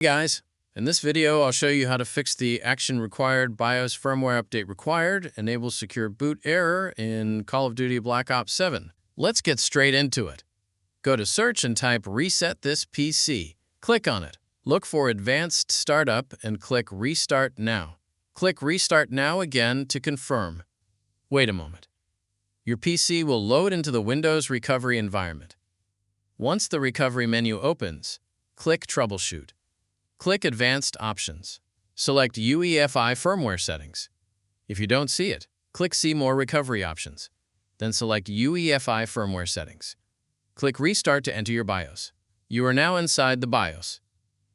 Hey guys, in this video I'll show you how to fix the action required BIOS firmware update required enables secure boot error in Call of Duty Black Ops 7. Let's get straight into it. Go to search and type reset this PC. Click on it. Look for advanced startup and click restart now. Click restart now again to confirm. Wait a moment. Your PC will load into the Windows recovery environment. Once the recovery menu opens, click troubleshoot. Click Advanced Options. Select UEFI Firmware Settings. If you don't see it, click See More Recovery Options. Then select UEFI Firmware Settings. Click Restart to enter your BIOS. You are now inside the BIOS.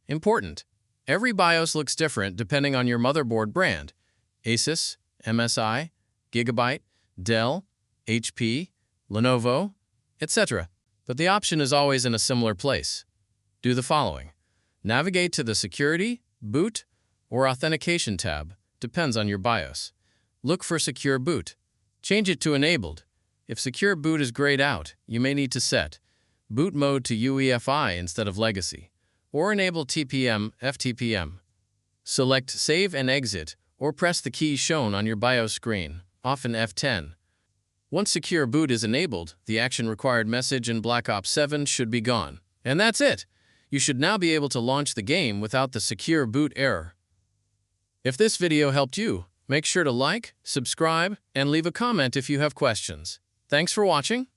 Important: every BIOS looks different depending on your motherboard brand: Asus, MSI, Gigabyte, Dell, HP, Lenovo, etc. But the option is always in a similar place. Do the following. Navigate to the Security, Boot, or Authentication tab, depends on your BIOS. Look for Secure Boot. Change it to Enabled. If Secure Boot is grayed out, you may need to set Boot Mode to UEFI instead of Legacy, or enable TPM, FTPM. Select Save and Exit, or press the keys shown on your BIOS screen, often F10. Once Secure Boot is enabled, the action required message in Black Ops 7 should be gone. And that's it! You should now be able to launch the game without the secure boot error. If this video helped you, make sure to like, subscribe, and leave a comment if you have questions. Thanks for watching.